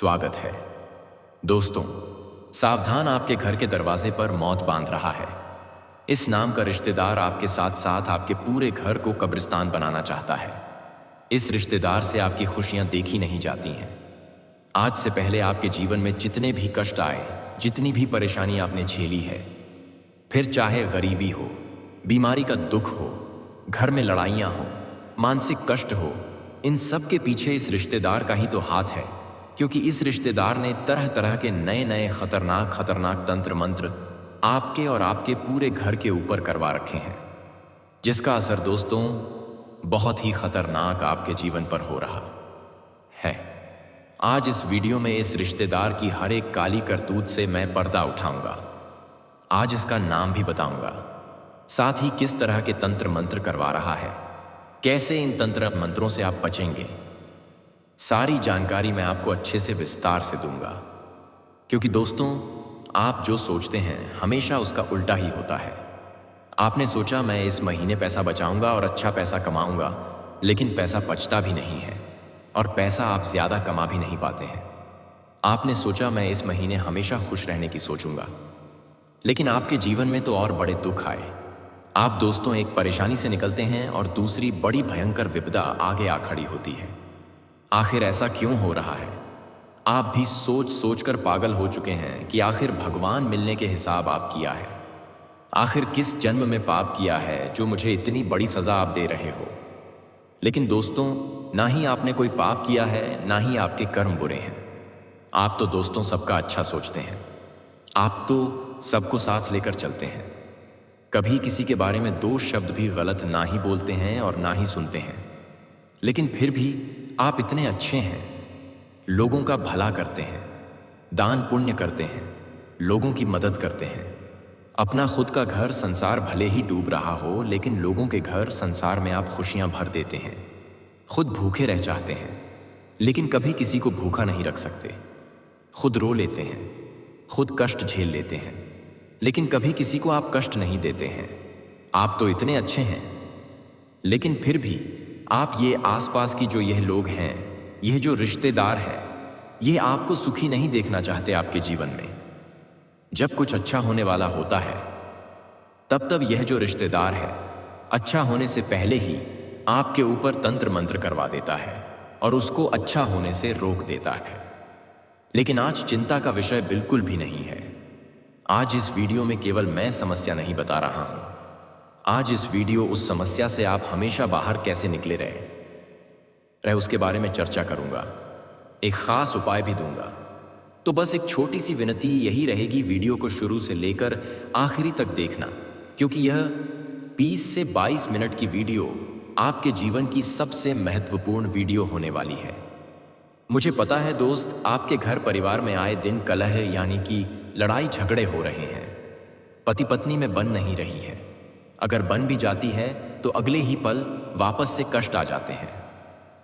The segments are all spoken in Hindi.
स्वागत है। दोस्तों, सावधान, आपके घर के दरवाजे पर मौत बांध रहा है। इस नाम का रिश्तेदार आपके साथ साथ आपके पूरे घर को कब्रिस्तान बनाना चाहता है। इस रिश्तेदार से आपकी खुशियां देखी नहीं जाती हैं। आज से पहले आपके जीवन में जितने भी कष्ट आए, जितनी भी परेशानी आपने झेली है, फिर चाहे गरीबी हो, बीमारी का दुख हो, घर में लड़ाइयां हो, मानसिक कष्ट हो, इन सब के पीछे इस रिश्तेदार का ही तो हाथ है। क्योंकि इस रिश्तेदार ने तरह तरह के नए नए खतरनाक तंत्र मंत्र आपके और आपके पूरे घर के ऊपर करवा रखे हैं, जिसका असर दोस्तों बहुत ही खतरनाक आपके जीवन पर हो रहा है। आज इस वीडियो में इस रिश्तेदार की हर एक काली करतूत से मैं पर्दा उठाऊंगा। आज इसका नाम भी बताऊंगा, साथ ही किस तरह के तंत्र मंत्र करवा रहा है, कैसे इन तंत्र मंत्रों से आप बचेंगे। सारी जानकारी मैं आपको अच्छे से विस्तार से दूंगा। क्योंकि दोस्तों, आप जो सोचते हैं हमेशा उसका उल्टा ही होता है। आपने सोचा मैं इस महीने पैसा बचाऊंगा और अच्छा पैसा कमाऊंगा, लेकिन पैसा बचता भी नहीं है और पैसा आप ज्यादा कमा भी नहीं पाते हैं। आपने सोचा मैं इस महीने हमेशा खुश रहने की सोचूंगा, लेकिन आपके जीवन में तो और बड़े दुख आए। आप दोस्तों एक परेशानी से निकलते हैं और दूसरी बड़ी भयंकर विपदा आगे आ खड़ी होती है। आखिर ऐसा क्यों हो रहा है? आप भी सोच सोच कर पागल हो चुके हैं कि आखिर भगवान मिलने के हिसाब आप किया है। आखिर किस जन्म में पाप किया है जो मुझे इतनी बड़ी सजा आप दे रहे हो। लेकिन दोस्तों, ना ही आपने कोई पाप किया है, ना ही आपके कर्म बुरे हैं। आप तो दोस्तों सबका अच्छा सोचते हैं। आप तो सबको साथ लेकर चलते हैं। कभी किसी के बारे में दो शब्द भी गलत ना ही बोलते हैं और ना ही सुनते हैं। लेकिन फिर भी आप इतने अच्छे हैं, लोगों का भला करते हैं, दान पुण्य करते हैं, लोगों की मदद करते हैं। अपना खुद का घर संसार भले ही डूब रहा हो, लेकिन लोगों के घर संसार में आप खुशियां भर देते हैं। खुद भूखे रह जाते हैं, लेकिन कभी किसी को भूखा नहीं रख सकते। खुद रो लेते हैं, खुद कष्ट झेल लेते हैं, लेकिन कभी किसी को आप कष्ट नहीं देते हैं। आप तो इतने अच्छे हैं, लेकिन फिर भी आप ये आसपास की जो यह लोग हैं, यह जो रिश्तेदार है, ये आपको सुखी नहीं देखना चाहते आपके जीवन में। जब कुछ अच्छा होने वाला होता है, तब यह जो रिश्तेदार है अच्छा होने से पहले ही आपके ऊपर तंत्र मंत्र करवा देता है और उसको अच्छा होने से रोक देता है। लेकिन आज चिंता का विषय बिल्कुल भी नहीं है। आज इस वीडियो में केवल मैं समस्या नहीं बता रहा हूं। आज इस वीडियो उस समस्या से आप हमेशा बाहर कैसे निकले रहे उसके बारे में चर्चा करूंगा। एक खास उपाय भी दूंगा। तो बस एक छोटी सी विनती यही रहेगी, वीडियो को शुरू से लेकर आखिरी तक देखना, क्योंकि यह 20 से 22 मिनट की वीडियो आपके जीवन की सबसे महत्वपूर्ण वीडियो होने वाली है। मुझे पता है दोस्त, आपके घर परिवार में आए दिन कलह यानी कि लड़ाई झगड़े हो रहे हैं। पति पत्नी में बन नहीं रही है। अगर बन भी जाती है तो अगले ही पल वापस से कष्ट आ जाते हैं।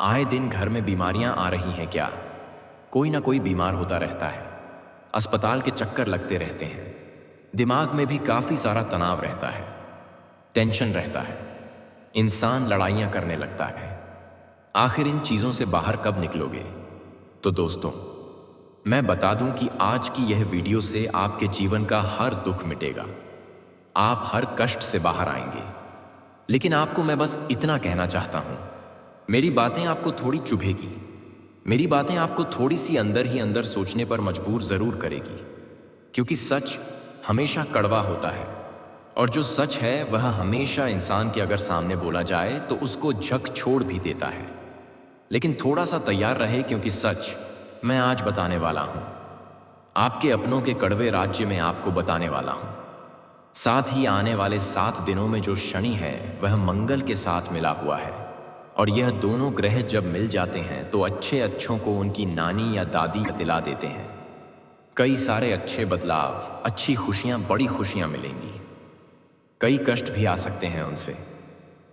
आए दिन घर में बीमारियां आ रही हैं क्या? कोई ना कोई बीमार होता रहता है। अस्पताल के चक्कर लगते रहते हैं। दिमाग में भी काफी सारा तनाव रहता है, टेंशन रहता है। इंसान लड़ाइयां करने लगता है। आखिर इन चीजों से बाहर कब निकलोगे? तो दोस्तों, मैं बता दूं कि आज की यह वीडियो से आपके जीवन का हर दुख मिटेगा। आप हर कष्ट से बाहर आएंगे। लेकिन आपको मैं बस इतना कहना चाहता हूं, मेरी बातें आपको थोड़ी चुभेगी। मेरी बातें आपको थोड़ी सी अंदर ही अंदर सोचने पर मजबूर जरूर करेगी, क्योंकि सच हमेशा कड़वा होता है और जो सच है वह हमेशा इंसान के अगर सामने बोला जाए तो उसको झक छोड़ भी देता है। लेकिन थोड़ा सा तैयार रहे, क्योंकि सच मैं आज बताने वाला हूं। आपके अपनों के कड़वे राज्य में आपको बताने वाला हूं। साथ ही आने वाले 7 दिनों में जो शनि है वह मंगल के साथ मिला हुआ है, और यह दोनों ग्रह जब मिल जाते हैं तो अच्छे अच्छों को उनकी नानी या दादी दिला देते हैं। कई सारे अच्छे बदलाव, अच्छी खुशियां, बड़ी खुशियां मिलेंगी। कई कष्ट भी आ सकते हैं उनसे।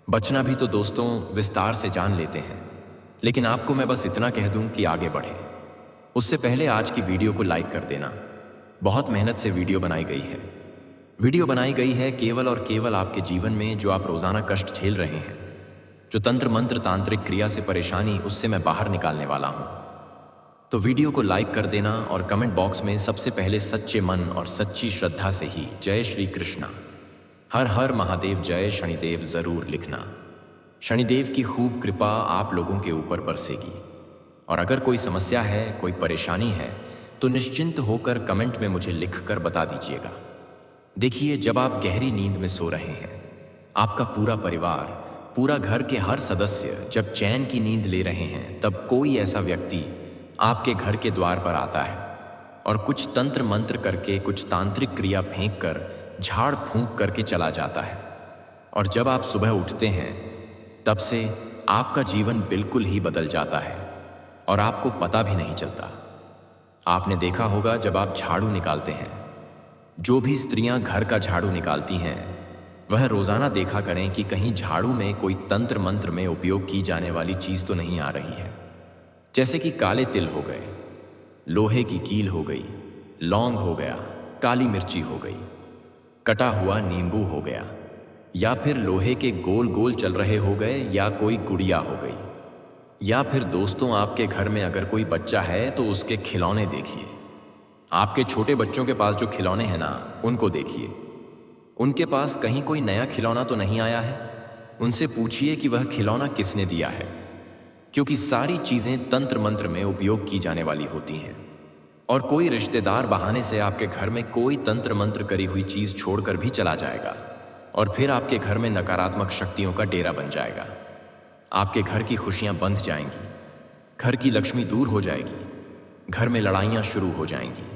बचना भी तो दोस्तों विस्तार से जान लेते हैं, लेकिन आपको मैं बस इतना कह दूं कि आगे बढ़े उससे पहले आज की वीडियो को लाइक कर देना। बहुत मेहनत से वीडियो बनाई गई है। वीडियो बनाई गई है केवल और केवल आपके जीवन में जो आप रोजाना कष्ट झेल रहे हैं, जो तंत्र मंत्र तांत्रिक क्रिया से परेशानी, उससे मैं बाहर निकालने वाला हूं। तो वीडियो को लाइक कर देना और कमेंट बॉक्स में सबसे पहले सच्चे मन और सच्ची श्रद्धा से ही जय श्री कृष्णा, हर हर महादेव, जय शनिदेव ज़रूर लिखना। शनिदेव की खूब कृपा आप लोगों के ऊपर बरसेगी। और अगर कोई समस्या है, कोई परेशानी है, तो निश्चिंत होकर कमेंट में मुझे लिखकर बता दीजिएगा। देखिए, जब आप गहरी नींद में सो रहे हैं, आपका पूरा परिवार, पूरा घर के हर सदस्य जब चैन की नींद ले रहे हैं, तब कोई ऐसा व्यक्ति आपके घर के द्वार पर आता है और कुछ तंत्र मंत्र करके, कुछ तांत्रिक क्रिया फेंक कर, झाड़ फूंक करके चला जाता है। और जब आप सुबह उठते हैं, तब से आपका जीवन बिल्कुल ही बदल जाता है और आपको पता भी नहीं चलता। आपने देखा होगा, जब आप झाड़ू निकालते हैं, जो भी स्त्रियां घर का झाड़ू निकालती हैं, वह रोजाना देखा करें कि कहीं झाड़ू में कोई तंत्र मंत्र में उपयोग की जाने वाली चीज तो नहीं आ रही है। जैसे कि काले तिल हो गए, लोहे की कील हो गई, लौंग हो गया, काली मिर्ची हो गई, कटा हुआ नींबू हो गया, या फिर लोहे के गोल गोल चल रहे हो गए, या कोई गुड़िया हो गई। या फिर दोस्तों, आपके घर में अगर कोई बच्चा है तो उसके खिलौने देखिए। आपके छोटे बच्चों के पास जो खिलौने हैं ना, उनको देखिए। उनके पास कहीं कोई नया खिलौना तो नहीं आया है। उनसे पूछिए कि वह खिलौना किसने दिया है, क्योंकि सारी चीजें तंत्र मंत्र में उपयोग की जाने वाली होती हैं। और कोई रिश्तेदार बहाने से आपके घर में कोई तंत्र मंत्र करी हुई चीज छोड़कर भी चला जाएगा और फिर आपके घर में नकारात्मक शक्तियों का डेरा बन जाएगा। आपके घर की खुशियां बंध जाएंगी, घर की लक्ष्मी दूर हो जाएगी, घर में लड़ाइयां शुरू हो जाएंगी,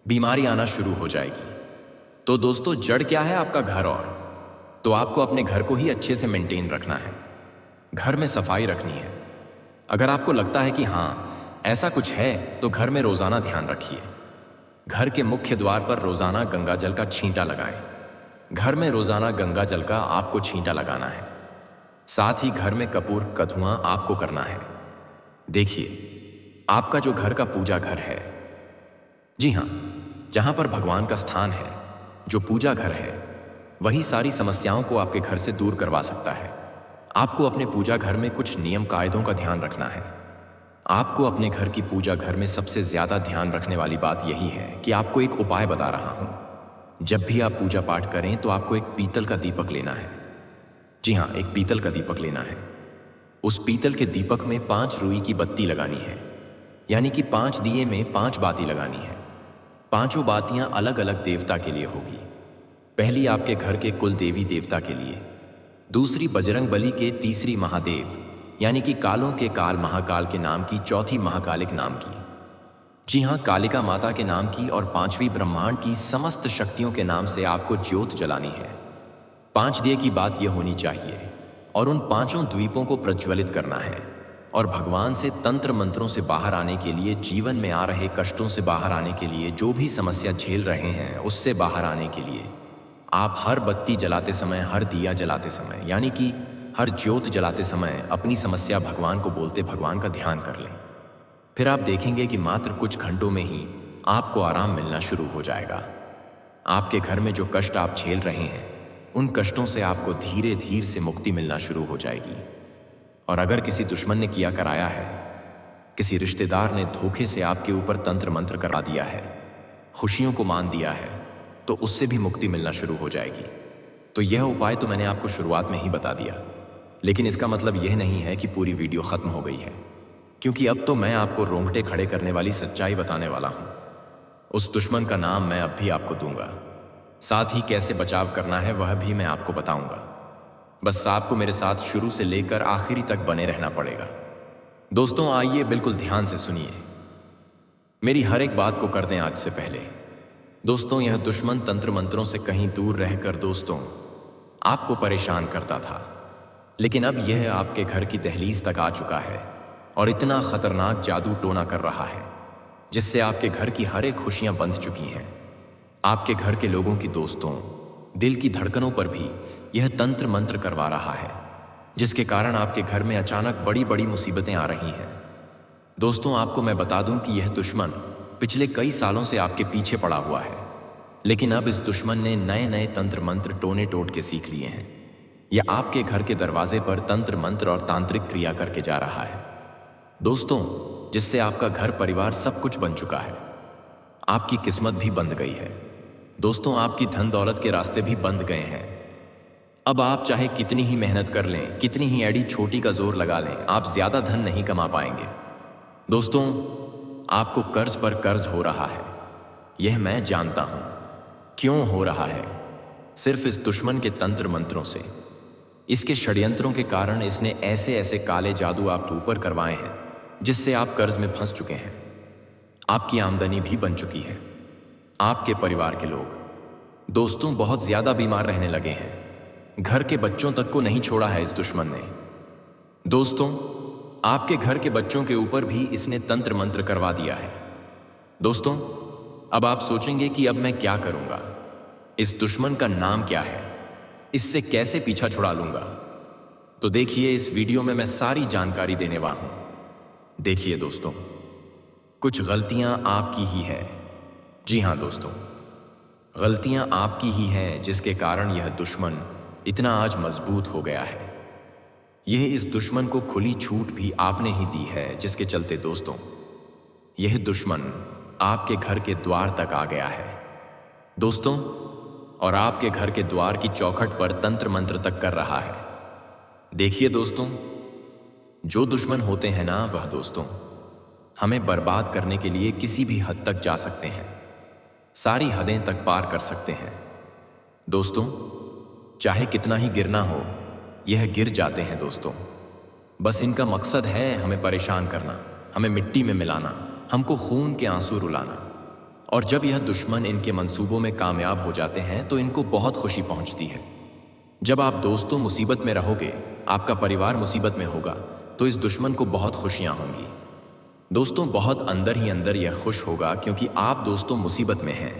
बीमारी आना शुरू हो जाएगी। तो दोस्तों, जड़ क्या है? आपका घर। और तो आपको अपने घर को ही अच्छे से मेंटेन रखना है, घर में सफाई रखनी है। अगर आपको लगता है कि हाँ, ऐसा कुछ है, तो घर में रोजाना ध्यान रखिए। घर के मुख्य द्वार पर रोजाना गंगा जल का छींटा लगाएं। घर में रोजाना गंगा जल का आपको छींटा लगाना है। साथ ही घर में कपूर का धुआं आपको करना है। देखिए, आपका जो घर का पूजा घर है, जी हाँ, जहां पर भगवान का स्थान है, जो पूजा घर है, वही सारी समस्याओं को आपके घर से दूर करवा सकता है। आपको अपने पूजा घर में कुछ नियम कायदों का ध्यान रखना है। आपको अपने घर की पूजा घर में सबसे ज्यादा ध्यान रखने वाली बात यही है कि आपको एक उपाय बता रहा हूं। जब भी आप पूजा पाठ करें तो आपको एक पीतल का दीपक लेना है। जी हाँ, एक पीतल का दीपक लेना है। उस पीतल के दीपक में 5 रुई की बत्ती लगानी है, यानी कि 5 दिए में 5 बाती लगानी है। पांचों बातियां अलग अलग देवता के लिए होगी। पहली आपके घर के कुल देवी देवता के लिए, दूसरी बजरंग बली के, तीसरी महादेव यानी कि कालों के काल महाकाल के नाम की, चौथी महाकालिक नाम की, जी हाँ, कालिका माता के नाम की, और 5वीं ब्रह्मांड की समस्त शक्तियों के नाम से आपको ज्योत जलानी है। 5 दिए की बात यह होनी चाहिए और उन 5 द्वीपों को प्रज्वलित करना है और भगवान से तंत्र मंत्रों से बाहर आने के लिए, जीवन में आ रहे कष्टों से बाहर आने के लिए, जो भी समस्या झेल रहे हैं उससे बाहर आने के लिए आप हर बत्ती जलाते समय, हर दिया जलाते समय, यानी कि हर ज्योत जलाते समय अपनी समस्या भगवान को बोलते भगवान का ध्यान कर लें। फिर आप देखेंगे कि मात्र कुछ घंटों में ही आपको आराम मिलना शुरू हो जाएगा। आपके घर में जो कष्ट आप झेल रहे हैं, उन कष्टों से आपको धीरे धीरे से मुक्ति मिलना शुरू हो जाएगी। और अगर किसी दुश्मन ने किया कराया है, किसी रिश्तेदार ने धोखे से आपके ऊपर तंत्र मंत्र करा दिया है, खुशियों को मान दिया है, तो उससे भी मुक्ति मिलना शुरू हो जाएगी। तो यह उपाय तो मैंने आपको शुरुआत में ही बता दिया, लेकिन इसका मतलब यह नहीं है कि पूरी वीडियो खत्म हो गई है, क्योंकि अब तो मैं आपको रोंगटे खड़े करने वाली सच्चाई बताने वाला हूं। उस दुश्मन का नाम मैं अब भी आपको दूंगा, साथ ही कैसे बचाव करना है वह भी मैं आपको बताऊंगा। बस आपको मेरे साथ शुरू से लेकर आखिरी तक बने रहना पड़ेगा। दोस्तों, आइए बिल्कुल ध्यान से सुनिए, मेरी हर एक बात को कर दें आज से पहले। दोस्तों, यह दुश्मन तंत्र मंत्रों से कहीं दूर रहकर दोस्तों आपको परेशान करता था, लेकिन अब यह आपके घर की दहलीज तक आ चुका है और इतना खतरनाक जादू टोना कर रहा है जिससे आपके घर की हर एक खुशियां बंध चुकी हैं। आपके घर के लोगों की, दोस्तों, दिल की धड़कनों पर भी यह तंत्र मंत्र करवा रहा है, जिसके कारण आपके घर में अचानक बड़ी बड़ी मुसीबतें आ रही हैं। दोस्तों, आपको मैं बता दूं कि यह दुश्मन पिछले कई सालों से आपके पीछे पड़ा हुआ है, लेकिन अब इस दुश्मन ने नए नए तंत्र मंत्र टोने टोट के सीख लिए हैं। यह आपके घर के दरवाजे पर तंत्र मंत्र और तांत्रिक क्रिया करके जा रहा है। दोस्तों, जिससे आपका घर परिवार सब कुछ बन चुका है। आपकी किस्मत भी बंध गई है। दोस्तों, आपकी धन दौलत के रास्ते भी बंद गए हैं। अब आप चाहे कितनी ही मेहनत कर लें, कितनी ही एड़ी छोटी का जोर लगा लें, आप ज्यादा धन नहीं कमा पाएंगे। दोस्तों, आपको कर्ज पर कर्ज हो रहा है, यह मैं जानता हूं। क्यों हो रहा है? सिर्फ इस दुश्मन के तंत्र मंत्रों से। इसके षड्यंत्रों के कारण इसने ऐसे ऐसे काले जादू आपके ऊपर करवाए हैं जिससे आप कर्ज में फंस चुके हैं। आपकी आमदनी भी बन चुकी है। आपके परिवार के लोग, दोस्तों, बहुत ज्यादा बीमार रहने लगे हैं। घर के बच्चों तक को नहीं छोड़ा है इस दुश्मन ने। दोस्तों, आपके घर के बच्चों के ऊपर भी इसने तंत्र मंत्र करवा दिया है। दोस्तों, अब आप सोचेंगे कि अब मैं क्या करूंगा, इस दुश्मन का नाम क्या है, इससे कैसे पीछा छुड़ा लूंगा। तो देखिए, इस वीडियो में मैं सारी जानकारी देने वाला हूं। देखिए दोस्तों, कुछ गलतियां आपकी ही है। जी हां दोस्तों, गलतियां आपकी ही हैं जिसके कारण यह दुश्मन इतना आज मजबूत हो गया है। यह इस दुश्मन को खुली छूट भी आपने ही दी है, जिसके चलते दोस्तों यह दुश्मन आपके घर के द्वार तक आ गया है। दोस्तों, और आपके घर के द्वार की चौखट पर तंत्र मंत्र तक कर रहा है। देखिए दोस्तों, जो दुश्मन होते हैं ना, वह दोस्तों हमें बर्बाद करने के लिए किसी भी हद तक जा सकते हैं, सारी हदें तक पार कर सकते हैं। दोस्तों, चाहे कितना ही गिरना हो, यह गिर जाते हैं दोस्तों। बस इनका मकसद है हमें परेशान करना, हमें मिट्टी में मिलाना, हमको खून के आंसू रुलाना। और जब यह दुश्मन इनके मंसूबों में कामयाब हो जाते हैं तो इनको बहुत खुशी पहुंचती है। जब आप दोस्तों मुसीबत में रहोगे, आपका परिवार मुसीबत में होगा, तो इस दुश्मन को बहुत खुशियां होंगी। दोस्तों, बहुत अंदर ही अंदर यह खुश होगा क्योंकि आप दोस्तों मुसीबत में हैं।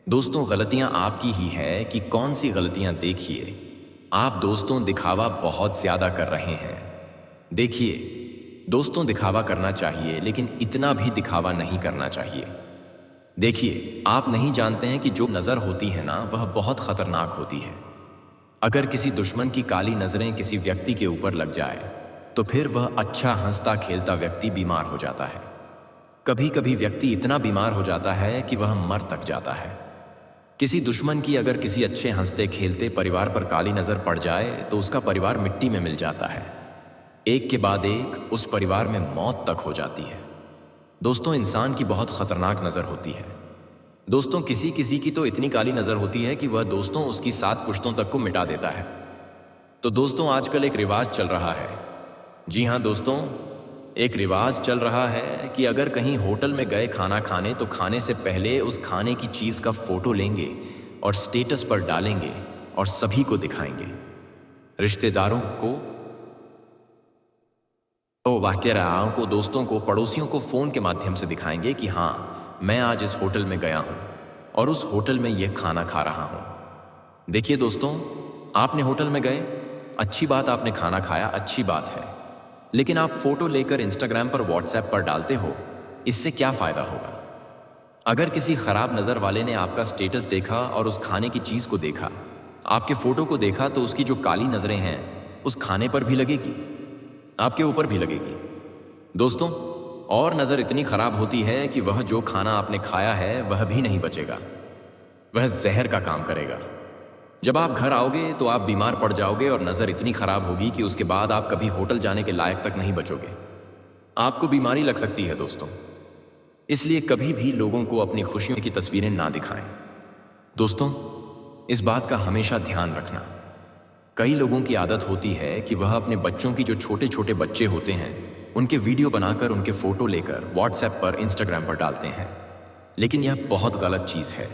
दोस्तों, गलतियां आपकी ही है कि कौन सी गलतियां। देखिए, आप दोस्तों दिखावा बहुत ज्यादा कर रहे हैं। देखिए दोस्तों, दिखावा करना चाहिए, लेकिन इतना भी दिखावा नहीं करना चाहिए। देखिए, आप नहीं जानते हैं कि जो नज़र होती है ना, वह बहुत खतरनाक होती है। अगर किसी दुश्मन की काली नज़रें किसी व्यक्ति के ऊपर लग जाए तो फिर वह अच्छा हंसता खेलता व्यक्ति बीमार हो जाता है। कभी कभी व्यक्ति इतना बीमार हो जाता है कि वह मर तक जाता है। किसी दुश्मन की अगर किसी अच्छे हंसते खेलते परिवार पर काली नज़र पड़ जाए तो उसका परिवार मिट्टी में मिल जाता है। एक के बाद एक उस परिवार में मौत तक हो जाती है। दोस्तों, इंसान की बहुत खतरनाक नज़र होती है। दोस्तों, किसी किसी की तो इतनी काली नज़र होती है कि वह दोस्तों उसकी 7 पुश्तों तक को मिटा देता है। तो दोस्तों, आजकल एक रिवाज चल रहा है। जी हाँ दोस्तों, एक रिवाज चल रहा है कि अगर कहीं होटल में गए खाना खाने तो खाने से पहले उस खाने की चीज़ का फोटो लेंगे और स्टेटस पर डालेंगे और सभी को दिखाएंगे, रिश्तेदारों को, तो वाक़ेराओं को, दोस्तों को, पड़ोसियों को फ़ोन के माध्यम से दिखाएंगे कि हाँ, मैं आज इस होटल में गया हूँ और उस होटल में यह खाना खा रहा हूँ। देखिए दोस्तों, आपने होटल में गए, अच्छी बात, आपने खाना खाया, अच्छी बात है, लेकिन आप फ़ोटो लेकर इंस्टाग्राम पर, व्हाट्सएप पर डालते हो, इससे क्या फ़ायदा होगा? अगर किसी ख़राब नज़र वाले ने आपका स्टेटस देखा और उस खाने की चीज़ को देखा, आपके फ़ोटो को देखा, तो उसकी जो काली नज़रें हैं उस खाने पर भी लगेगी, आपके ऊपर भी लगेगी। दोस्तों, और नज़र इतनी खराब होती है कि वह जो खाना आपने खाया है वह भी नहीं बचेगा, वह जहर का काम करेगा। जब आप घर आओगे तो आप बीमार पड़ जाओगे और नज़र इतनी खराब होगी कि उसके बाद आप कभी होटल जाने के लायक तक नहीं बचोगे, आपको बीमारी लग सकती है। दोस्तों, इसलिए कभी भी लोगों को अपनी खुशियों की तस्वीरें ना दिखाएं। दोस्तों, इस बात का हमेशा ध्यान रखना। कई लोगों की आदत होती है कि वह अपने बच्चों की, जो छोटे छोटे बच्चे होते हैं, उनके वीडियो बनाकर, उनके फ़ोटो लेकर व्हाट्सएप पर, इंस्टाग्राम पर डालते हैं, लेकिन यह बहुत गलत चीज़ है।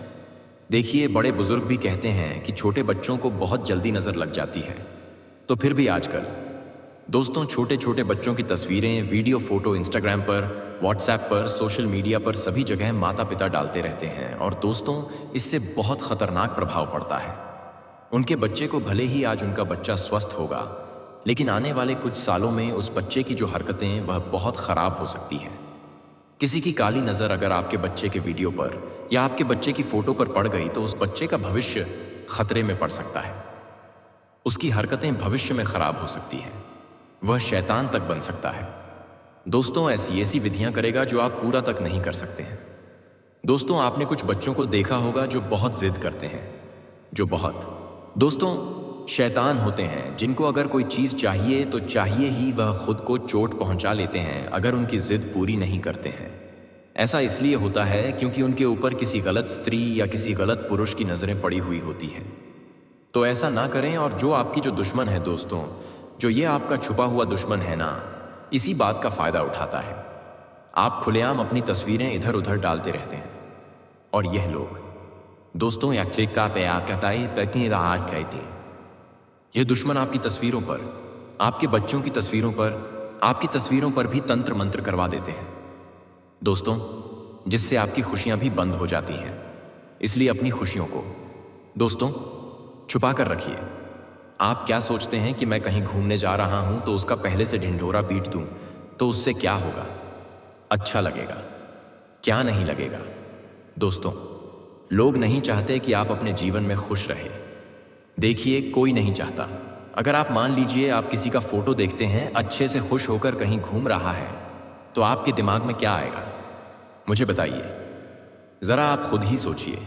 देखिए, बड़े बुजुर्ग भी कहते हैं कि छोटे बच्चों को बहुत जल्दी नज़र लग जाती है, तो फिर भी आजकल दोस्तों छोटे छोटे बच्चों की तस्वीरें, वीडियो, फ़ोटो इंस्टाग्राम पर, व्हाट्सएप पर, सोशल मीडिया पर सभी जगह माता पिता डालते रहते हैं और दोस्तों इससे बहुत ख़तरनाक प्रभाव पड़ता है। उनके बच्चे को भले ही आज उनका बच्चा स्वस्थ होगा, लेकिन आने वाले कुछ सालों में उस बच्चे की जो हरकतें वह बहुत ख़राब हो सकती हैं। किसी की काली नज़र अगर आपके बच्चे के वीडियो पर या आपके बच्चे की फ़ोटो पर पड़ गई तो उस बच्चे का भविष्य खतरे में पड़ सकता है। उसकी हरकतें भविष्य में ख़राब हो सकती हैं, वह शैतान तक बन सकता है। दोस्तों ऐसी ऐसी विधियां करेगा जो आप पूरा तक नहीं कर सकते हैं। दोस्तों आपने कुछ बच्चों को देखा होगा जो बहुत जिद करते हैं, जो बहुत दोस्तों शैतान होते हैं, जिनको अगर कोई चीज़ चाहिए तो चाहिए ही वह खुद को चोट पहुंचा लेते हैं अगर उनकी जिद पूरी नहीं करते हैं। ऐसा इसलिए होता है क्योंकि उनके ऊपर किसी गलत स्त्री या किसी गलत पुरुष की नज़रें पड़ी हुई होती हैं। तो ऐसा ना करें। और जो आपकी जो दुश्मन है दोस्तों, जो ये आपका छुपा हुआ दुश्मन है ना, इसी बात का फ़ायदा उठाता है। आप खुलेआम अपनी तस्वीरें इधर उधर डालते रहते हैं और यह लोग दोस्तों या क्लिका पे आकताई तकनी राहत कहते हैं। यह दुश्मन आपकी तस्वीरों पर, आपके बच्चों की तस्वीरों पर, आपकी तस्वीरों पर भी तंत्र मंत्र करवा देते हैं दोस्तों, जिससे आपकी खुशियां भी बंद हो जाती हैं। इसलिए अपनी खुशियों को दोस्तों छुपा कर रखिए। आप क्या सोचते हैं कि मैं कहीं घूमने जा रहा हूं तो उसका पहले से ढिंढोरा पीट दूं तो उससे क्या होगा? अच्छा लगेगा? क्या नहीं लगेगा? दोस्तों लोग नहीं चाहते कि आप अपने जीवन में खुश रहे। देखिए कोई नहीं चाहता। अगर आप मान लीजिए आप किसी का फोटो देखते हैं अच्छे से खुश होकर कहीं घूम रहा है, तो आपके दिमाग में क्या आएगा? मुझे बताइए जरा, आप खुद ही सोचिए।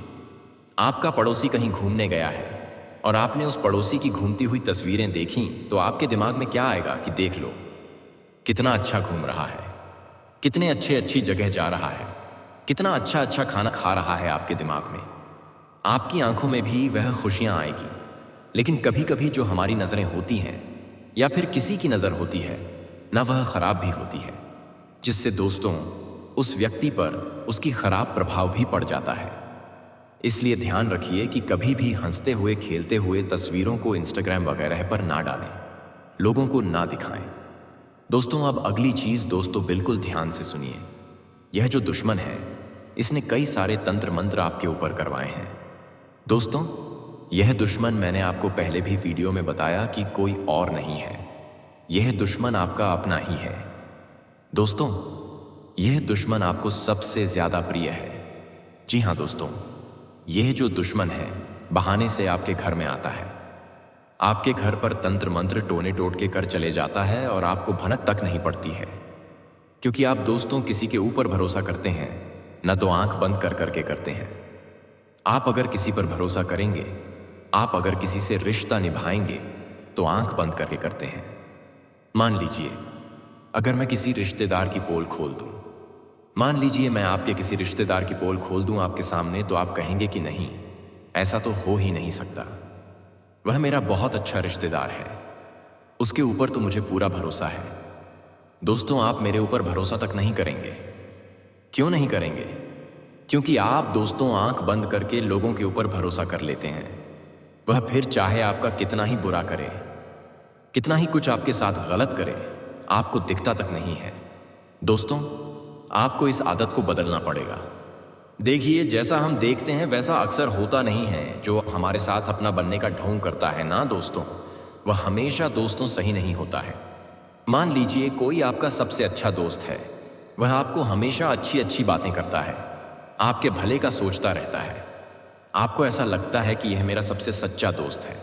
आपका पड़ोसी कहीं घूमने गया है और आपने उस पड़ोसी की घूमती हुई तस्वीरें देखी, तो आपके दिमाग में क्या आएगा कि देख लो कितना अच्छा घूम रहा है, कितने अच्छी जगह जा रहा है, कितना अच्छा खाना खा रहा है। आपके दिमाग में, आपकी आंखों में भी वह खुशियां आएगी। लेकिन कभी कभी जो हमारी नज़रें होती हैं या फिर किसी की नज़र होती है ना, वह खराब भी होती है, जिससे दोस्तों उस व्यक्ति पर उसकी खराब प्रभाव भी पड़ जाता है। इसलिए ध्यान रखिए कि कभी भी हंसते हुए खेलते हुए तस्वीरों को इंस्टाग्राम वगैरह पर ना डालें, लोगों को ना दिखाएं। दोस्तों अब अगली चीज़ दोस्तों बिल्कुल ध्यान से सुनिए। यह जो दुश्मन है, इसने कई सारे तंत्र मंत्र आपके ऊपर करवाए हैं। दोस्तों यह दुश्मन, मैंने आपको पहले भी वीडियो में बताया कि कोई और नहीं है, यह दुश्मन आपका अपना ही है। दोस्तों यह दुश्मन आपको सबसे ज्यादा प्रिय है। जी हाँ दोस्तों, यह जो दुश्मन है बहाने से आपके घर में आता है, आपके घर पर तंत्र मंत्र टोने टोटके कर चले जाता है और आपको भनक तक नहीं पड़ती है। क्योंकि आप दोस्तों किसी के ऊपर भरोसा करते हैं न तो आंख बंद कर करके करते हैं। आप अगर किसी पर भरोसा करेंगे, आप अगर किसी से रिश्ता निभाएंगे तो आंख बंद करके करते हैं। मान लीजिए अगर मैं किसी रिश्तेदार की पोल खोल दूं, मान लीजिए मैं आपके किसी रिश्तेदार की पोल खोल दूं आपके सामने, तो आप कहेंगे कि नहीं, ऐसा तो हो ही नहीं सकता, वह मेरा बहुत अच्छा रिश्तेदार है, उसके ऊपर तो मुझे पूरा भरोसा है। दोस्तों आप मेरे ऊपर भरोसा तक नहीं करेंगे। क्यों नहीं करेंगे? क्योंकि आप दोस्तों आंख बंद करके लोगों के ऊपर भरोसा कर लेते हैं। वह फिर चाहे आपका कितना ही बुरा करे, कितना ही कुछ आपके साथ गलत करे, आपको दिखता तक नहीं है। दोस्तों आपको इस आदत को बदलना पड़ेगा। देखिए जैसा हम देखते हैं वैसा अक्सर होता नहीं है। जो हमारे साथ अपना बनने का ढोंग करता है ना दोस्तों, वह हमेशा दोस्तों सही नहीं होता है। मान लीजिए कोई आपका सबसे अच्छा दोस्त है, वह आपको हमेशा अच्छी बातें करता है, आपके भले का सोचता रहता है, आपको ऐसा लगता है कि यह मेरा सबसे सच्चा दोस्त है।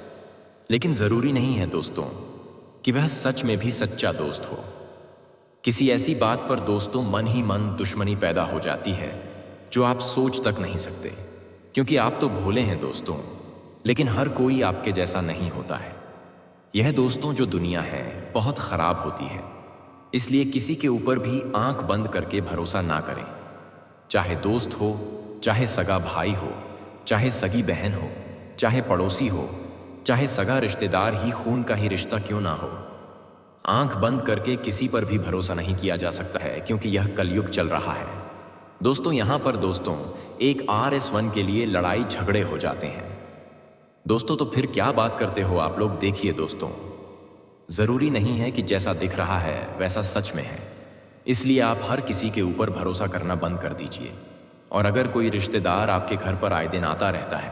लेकिन ज़रूरी नहीं है दोस्तों कि वह सच में भी सच्चा दोस्त हो। किसी ऐसी बात पर दोस्तों मन ही मन दुश्मनी पैदा हो जाती है जो आप सोच तक नहीं सकते। क्योंकि आप तो भोले हैं दोस्तों, लेकिन हर कोई आपके जैसा नहीं होता है। यह दोस्तों जो दुनिया है बहुत ख़राब होती है, इसलिए किसी के ऊपर भी आंख बंद करके भरोसा ना करें। चाहे दोस्त हो, चाहे सगा भाई हो, चाहे सगी बहन हो, चाहे पड़ोसी हो, चाहे सगा रिश्तेदार ही खून का ही रिश्ता क्यों ना हो, आंख बंद करके किसी पर भी भरोसा नहीं किया जा सकता है। क्योंकि यह कलयुग चल रहा है दोस्तों। यहाँ पर दोस्तों एक RS1 के लिए लड़ाई झगड़े हो जाते हैं दोस्तों। तो फिर क्या बात करते हो आप लोग? देखिए दोस्तों, ज़रूरी नहीं है कि जैसा दिख रहा है वैसा सच में है। इसलिए आप हर किसी के ऊपर भरोसा करना बंद कर दीजिए। और अगर कोई रिश्तेदार आपके घर पर आए दिन आता रहता है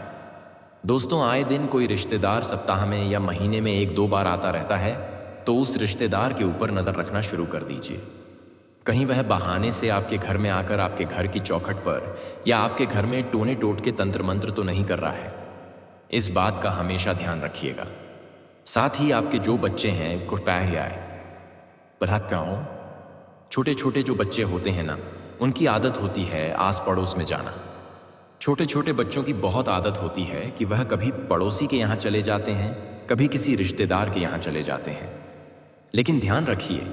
दोस्तों, आए दिन कोई रिश्तेदार सप्ताह में या महीने में 1-2 बार आता रहता है, तो उस रिश्तेदार के ऊपर नज़र रखना शुरू कर दीजिए। कहीं वह बहाने से आपके घर में आकर आपके घर की चौखट पर या आपके घर में टोने टोटके तंत्र मंत्र तो नहीं कर रहा है। इस बात का हमेशा ध्यान रखिएगा। साथ ही आपके जो बच्चे हैं कुटाया छोटे छोटे जो बच्चे होते हैं ना, उनकी आदत होती है आस पड़ोस में जाना। छोटे छोटे बच्चों की बहुत आदत होती है कि वह कभी पड़ोसी के यहाँ चले जाते हैं, कभी किसी रिश्तेदार के यहाँ चले जाते हैं। लेकिन ध्यान रखिए,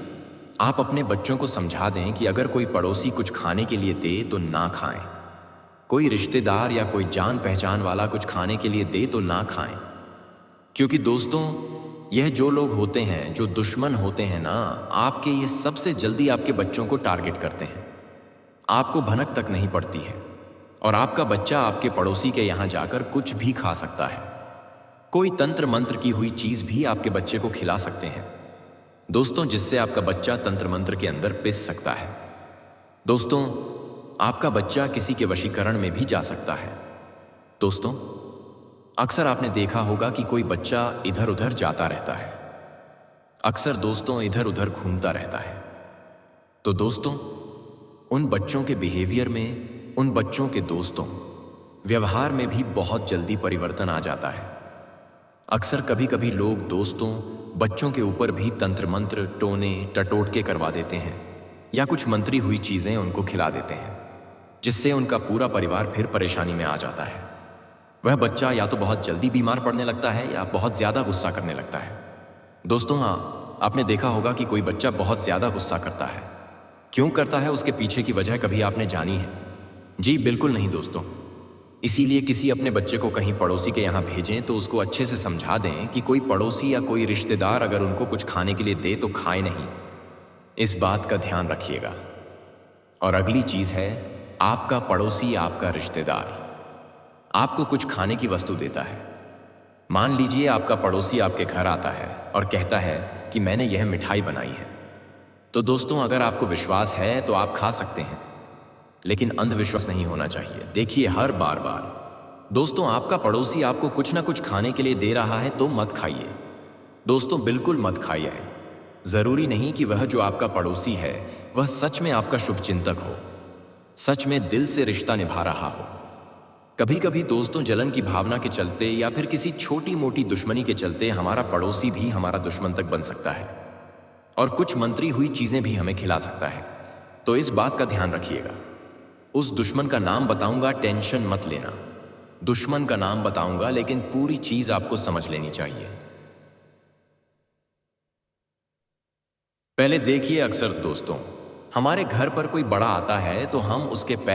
आप अपने बच्चों को समझा दें कि अगर कोई पड़ोसी कुछ खाने के लिए दे तो ना खाएं। कोई रिश्तेदार या कोई जान पहचान वाला कुछ खाने के लिए दे तो ना खाएं। क्योंकि दोस्तों, यह जो लोग होते हैं, जो दुश्मन होते हैं ना, आपके ये सबसे जल्दी आपके बच्चों को टारगेट करते हैं। आपको भनक तक नहीं पड़ती है और आपका बच्चा आपके पड़ोसी के यहाँ जाकर कुछ भी खा सकता है। कोई तंत्र मंत्र की हुई चीज भी आपके बच्चे को खिला सकते हैं दोस्तों, जिससे आपका बच्चा तंत्र मंत्र के अंदर पिस सकता है। दोस्तों, आपका बच्चा किसी के वशीकरण में भी जा सकता है। दोस्तों, अक्सर आपने देखा होगा कि कोई बच्चा इधर उधर जाता रहता है, अक्सर दोस्तों इधर उधर घूमता रहता है। तो दोस्तों, उन बच्चों के बिहेवियर में, उन बच्चों के दोस्तों व्यवहार में भी बहुत जल्दी परिवर्तन आ जाता है। अक्सर कभी कभी लोग दोस्तों बच्चों के ऊपर भी तंत्र मंत्र, टोने टटोटके करवा देते हैं या कुछ मंत्री हुई चीजें उनको खिला देते हैं, जिससे उनका पूरा परिवार फिर परेशानी में आ जाता है। वह बच्चा या तो बहुत जल्दी बीमार पड़ने लगता है या बहुत ज्यादा गुस्सा करने लगता है। दोस्तों, हाँ, आपने देखा होगा कि कोई बच्चा बहुत ज्यादा गुस्सा करता है। क्यों करता है, उसके पीछे की वजह कभी आपने जानी है? जी बिल्कुल नहीं दोस्तों। इसीलिए किसी अपने बच्चे को कहीं पड़ोसी के यहाँ भेजें तो उसको अच्छे से समझा दें कि कोई पड़ोसी या कोई रिश्तेदार अगर उनको कुछ खाने के लिए दे तो खाए नहीं। इस बात का ध्यान रखिएगा। और अगली चीज है, आपका पड़ोसी, आपका रिश्तेदार आपको कुछ खाने की वस्तु देता है। मान लीजिए आपका पड़ोसी आपके घर आता है और कहता है कि मैंने यह मिठाई बनाई है। तो दोस्तों, अगर आपको विश्वास है तो आप खा सकते हैं, लेकिन अंधविश्वास नहीं होना चाहिए। देखिए, हर बार दोस्तों, आपका पड़ोसी आपको कुछ ना कुछ खाने के लिए दे रहा है तो मत खाइए। दोस्तों, बिल्कुल मत खाइए। जरूरी नहीं कि वह जो आपका पड़ोसी है वह सच में आपका शुभचिंतक हो, सच में दिल से रिश्ता निभा रहा हो। कभी कभी दोस्तों, जलन की भावना के चलते या फिर किसी छोटी मोटी दुश्मनी के चलते हमारा पड़ोसी भी हमारा दुश्मन तक बन सकता है और कुछ मंत्री हुई चीजें भी हमें खिला सकता है। तो इस बात का ध्यान रखिएगा। उस दुश्मन का नाम बताऊंगा, टेंशन मत लेना। दुश्मन का नाम बताऊंगा, लेकिन पूरी चीज आपको समझ लेनी चाहिए। पहले देखिए, अक्सर दोस्तों हमारे घर पर कोई बड़ा आता है तो हम उसके